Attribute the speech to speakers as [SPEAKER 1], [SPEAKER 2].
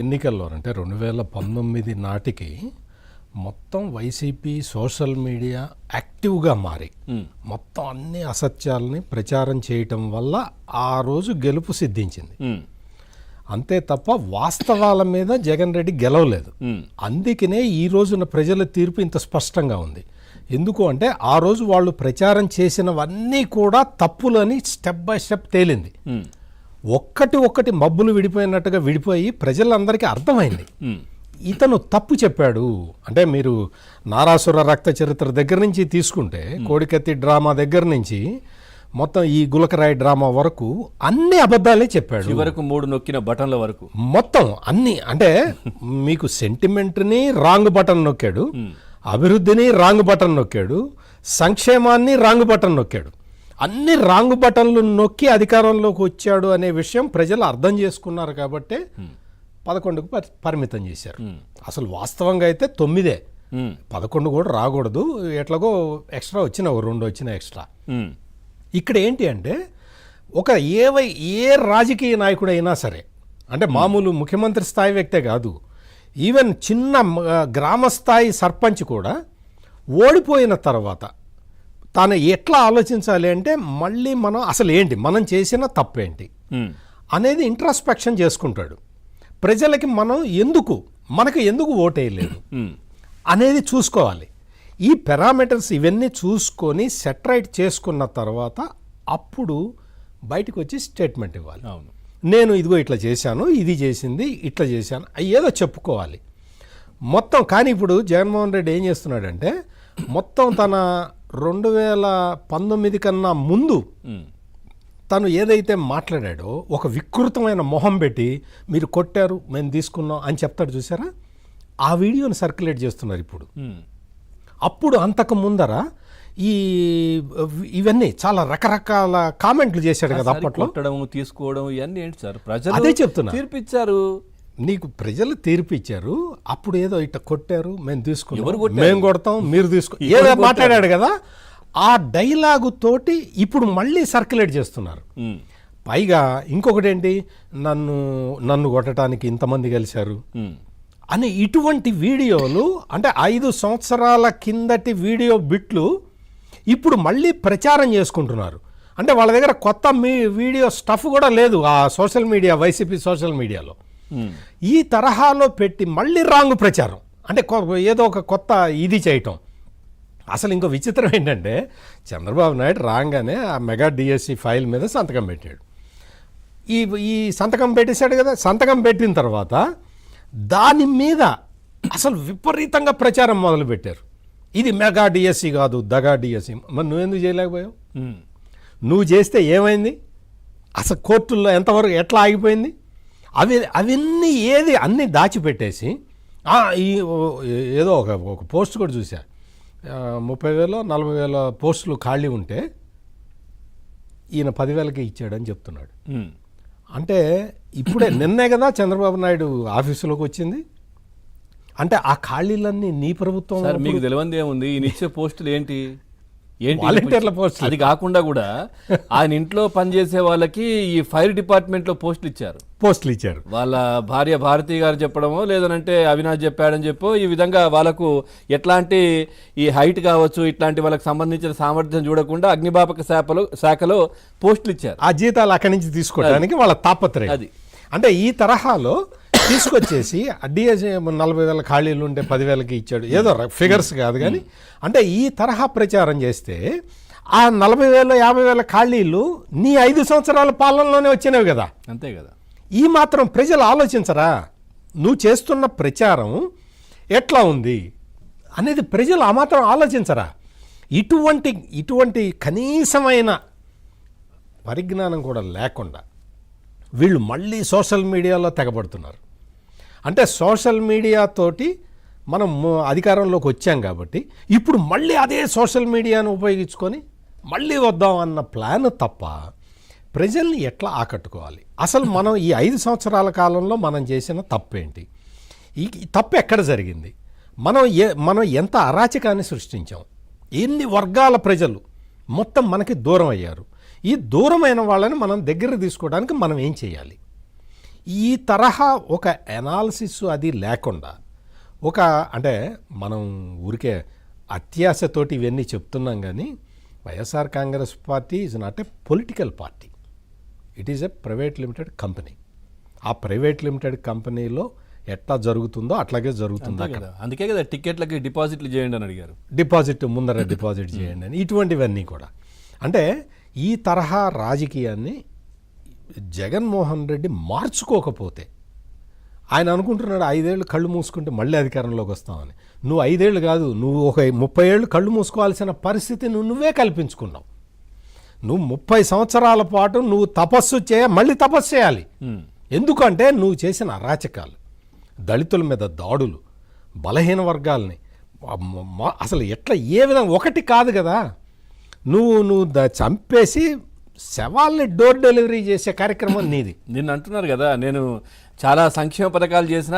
[SPEAKER 1] ఎన్నికల్లో అంటే 2019 నాటికి మొత్తం వైసీపీ సోషల్ మీడియా యాక్టివ్గా మారి మొత్తం అన్ని అసత్యాలని ప్రచారం చేయటం వల్ల ఆ రోజు గెలుపు సిద్ధించింది. అంతే తప్ప వాస్తవాల మీద జగన్ రెడ్డి గెలవలేదు. అందుకనే ఈ రోజున ప్రజల తీర్పు ఇంత స్పష్టంగా ఉంది. ఎందుకు అంటే ఆ రోజు వాళ్ళు ప్రచారం చేసినవన్నీ కూడా తప్పులని స్టెప్ బై స్టెప్ తేలింది. ఒక్కటి మబ్బులు విడిపోయినట్టుగా విడిపోయి ప్రజలందరికీ అర్థమైంది ఇతను తప్పు చెప్పాడు. అంటే మీరు నారాసుర రక్త చరిత్ర దగ్గర నుంచి తీసుకుంటే కోడికత్తి డ్రామా దగ్గర నుంచి మొత్తం ఈ గులకరాయి డ్రామా వరకు అన్ని అబద్ధాలే చెప్పాడు.
[SPEAKER 2] చివరకు 3 నొక్కిన బటన్ల వరకు
[SPEAKER 1] మొత్తం అన్ని. అంటే మీకు సెంటిమెంట్ని రాంగ్ బటన్ నొక్కాడు, అభివృద్ధిని రాంగ్ బటన్ నొక్కాడు, సంక్షేమాన్ని రాంగ్ బటన్ నొక్కాడు. అన్ని రాంగ్ బటన్లు నొక్కి అధికారంలోకి వచ్చాడు అనే విషయం ప్రజలు అర్థం చేసుకున్నారు కాబట్టి 11కు పరిమితం చేశారు. అసలు వాస్తవంగా అయితే 9, 11 కూడా రాకూడదు. ఎట్లాగో ఎక్స్ట్రా వచ్చిన 2 వచ్చిన ఎక్స్ట్రా. ఇక్కడ ఏంటి అంటే ఏ రాజకీయ నాయకుడైనా సరే, అంటే మామూలు ముఖ్యమంత్రి స్థాయి వ్యక్తే కాదు, ఈవెన్ చిన్న గ్రామ స్థాయి సర్పంచ్ కూడా ఓడిపోయిన తర్వాత తాను ఎట్లా ఆలోచించాలి అంటే మళ్ళీ మనం అసలు ఏంటి, మనం చేసిన తప్పేంటి అనేది ఇంట్రాస్పెక్షన్ చేసుకుంటాడు. ప్రజలకి మనకు ఎందుకు ఓటేయలేదు అనేది చూసుకోవాలి. ఈ పారామీటర్స్ ఇవన్నీ చూసుకొని సెటరైట్ చేసుకున్న తర్వాత అప్పుడు బయటకు వచ్చి స్టేట్మెంట్ ఇవ్వాలి. నేను ఇదిగో ఇట్లా చేశాను, ఇది చేసింది, ఇట్లా చేశాను, ఏదో చెప్పుకోవాలి మొత్తం. కానీ ఇప్పుడు జగన్మోహన్ రెడ్డి ఏం చేస్తున్నాడంటే మొత్తం తన 2019 కన్నా ముందు తను ఏదైతే మాట్లాడాడో ఒక వికృతమైన మొహం పెట్టి మీరు కొట్టారు మేము తీసుకున్నాం అని చెప్తాడు చూసారా, ఆ వీడియోని సర్క్యులేట్ చేస్తున్నారు ఇప్పుడు. అప్పుడు అంతకు ముందర ఇవన్నీ చాలా రకరకాల కామెంట్లు చేశాడు కదా అప్పట్లో.
[SPEAKER 2] తీసుకోవడం ఇవన్నీ ఏంటి సార్, ప్రజలు
[SPEAKER 1] అదే చెప్తున్నా,
[SPEAKER 2] తీర్పిచ్చారు
[SPEAKER 1] నీకు ప్రజలు తీర్పిచ్చారు. అప్పుడు ఏదో ఇట్లా కొట్టారు మేము తీసుకున్నాం, మేము కొడతాం మీరు తీసుకో ఏదో మాట్లాడాడు కదా, ఆ డైలాగు తోటి ఇప్పుడు మళ్ళీ సర్క్యులేట్ చేస్తున్నారు. పైగా ఇంకొకటి ఏంటి, నన్ను కొట్టడానికి ఇంతమంది కలిశారు అని ఇటువంటి వీడియోలు, అంటే 5 సంవత్సరాల కిందటి వీడియో బిట్లు ఇప్పుడు మళ్ళీ ప్రచారం చేసుకుంటున్నారు. అంటే వాళ్ళ దగ్గర కొత్త వీడియో స్టఫ్ కూడా లేదు ఆ సోషల్ మీడియా, వైసీపీ సోషల్ మీడియాలో. ఈ తరహాలో పెట్టి మళ్ళీ రాంగ్ ప్రచారం, అంటే ఏదో ఒక కొత్త ఇది చేయటం. అసలు ఇంకో విచిత్రం ఏంటంటే చంద్రబాబు నాయుడు రాగానే ఆ మెగా డిఎస్సి ఫైల్ మీద సంతకం పెట్టాడు. ఈ సంతకం పెట్టేశాడు కదా, సంతకం పెట్టిన తర్వాత దాని మీద అసలు విపరీతంగా ప్రచారం మొదలుపెట్టారు. ఇది మెగా డిఎస్సి కాదు, దగా డిఎస్సి. మరి నువ్వెందుకు చేయలేకపోయావు? నువ్వు చేస్తే ఏమైంది? అసలు కోర్టుల్లో ఎంతవరకు ఎట్లా ఆగిపోయింది? అవన్నీ అన్నీ దాచిపెట్టేసి ఏదో ఒక పోస్ట్ కూడా చూసా, 30,000 40,000 పోస్టులు ఖాళీ ఉంటే ఈయన 10,000కి ఇచ్చాడని చెప్తున్నాడు. అంటే ఇప్పుడే నిన్నే కదా చంద్రబాబు నాయుడు ఆఫీసులోకి వచ్చింది. అంటే ఆ ఖాళీలన్నీ నీ ప్రభుత్వం.
[SPEAKER 2] మీకు తెలియంది ఏముంది, ఈయన ఇచ్చే పోస్టులు ఏంటి
[SPEAKER 1] వాలంటీర్ల పోస్టులు.
[SPEAKER 2] అది కాకుండా కూడా ఆయన ఇంట్లో పనిచేసే వాళ్ళకి ఈ ఫైర్ డిపార్ట్మెంట్ లో పోస్టులు ఇచ్చారు. వాళ్ళ భార్య భారతి గారు చెప్పడమో లేదనంటే అవినాష్ చెప్పాడని చెప్పో ఈ విధంగా వాళ్ళకు ఎట్లాంటి ఈ హైట్ కావచ్చు ఇట్లాంటి వాళ్ళకి సంబంధించిన సామర్థ్యం చూడకుండా అగ్నిమాపక శాఖలో పోస్టులు ఇచ్చారు.
[SPEAKER 1] ఆ జీతాలు అక్కడి నుంచి తీసుకోవడానికి వాళ్ళ తాపత్రయం అది. అంటే ఈ తరహాలో తీసుకొచ్చేసి డిఎస్ 40,000 ఖాళీలు ఉంటే 10,000కి ఇచ్చాడు, ఏదో ఫిగర్స్ కాదు కానీ. అంటే ఈ తరహా ప్రచారం చేస్తే ఆ 40,000 50,000 ఖాళీలు నీ 5 సంవత్సరాల పాలనలోనే వచ్చినవి కదా.
[SPEAKER 2] అంతే కదా. ఈ
[SPEAKER 1] మాత్రం ప్రజలు ఆలోచించరా? నువ్వు చేస్తున్న ప్రచారం ఎట్లా ఉంది అనేది ప్రజలు ఆ మాత్రం ఆలోచించరా? ఇటువంటి కనీసమైన పరిజ్ఞానం కూడా లేకుండా వీళ్ళు మళ్ళీ సోషల్ మీడియాలో తెగబడుతున్నారు. అంటే సోషల్ మీడియా తోటి మనం అధికారంలోకి వచ్చాం కాబట్టి ఇప్పుడు మళ్ళీ అదే సోషల్ మీడియాను ఉపయోగించుకొని మళ్ళీ వద్దాం అన్న ప్లాన్ తప్ప ప్రజల్ని ఎట్లా ఆకట్టుకోవాలి? అసలు మనం ఈ 5 సంవత్సరాల కాలంలో మనం చేసిన తప్పేంటి? ఈ తప్పు ఎక్కడ జరిగింది? మనం ఎంత అరాచకాన్ని సృష్టించాం? ఎన్ని వర్గాల ప్రజలు మొత్తం మనకి దూరం అయ్యారు? ఈ దూరమైన వాళ్ళని మనం దగ్గర తీసుకోవడానికి మనం ఏం చేయాలి? ఈ తరహా ఒక ఎనాలిసిస్ అది లేకుండా అంటే మనం ఊరికే అత్యాశతోటి ఇవన్నీ చెప్తున్నాం కానీ YSR Congress party is not a political party, it is a private limited company. ఆ ప్రైవేట్ లిమిటెడ్ కంపెనీలో ఎట్లా జరుగుతుందో అట్లాగే జరుగుతుంది అక్కడ.
[SPEAKER 2] అందుకే కదా టికెట్లకి డిపాజిట్లు చేయండి అని అడిగారు.
[SPEAKER 1] ముందర డిపాజిట్ చేయండి అని, ఇటువంటివన్నీ కూడా. అంటే ఈ తరహా రాజకీయాన్ని జగన్మోహన్ రెడ్డి మార్చుకోకపోతే, ఆయన అనుకుంటున్నాడు 5 ఏళ్ళు కళ్ళు మూసుకుంటే మళ్ళీ అధికారంలోకి వస్తామని. నువ్వు 5 ఏళ్ళు కాదు, నువ్వు ఒక 30 ఏళ్ళు కళ్ళు మూసుకోవాల్సిన పరిస్థితి నువ్వే కల్పించుకున్నావు. నువ్వు 30 సంవత్సరాల పాటు నువ్వు మళ్ళీ తపస్సు చేయాలి. ఎందుకంటే నువ్వు చేసిన అరాచకాలు, దళితుల మీద దాడులు, బలహీన వర్గాల్ని అసలు ఎట్లా ఏ విధంగా ఒకటి కాదు కదా, నువ్వు చంపేసి శవాల్ని డోర్ డెలివరీ చేసే కార్యక్రమం నీది.
[SPEAKER 2] నిన్న అంటున్నారు కదా, నేను చాలా సంక్షేమ పథకాలు చేసిన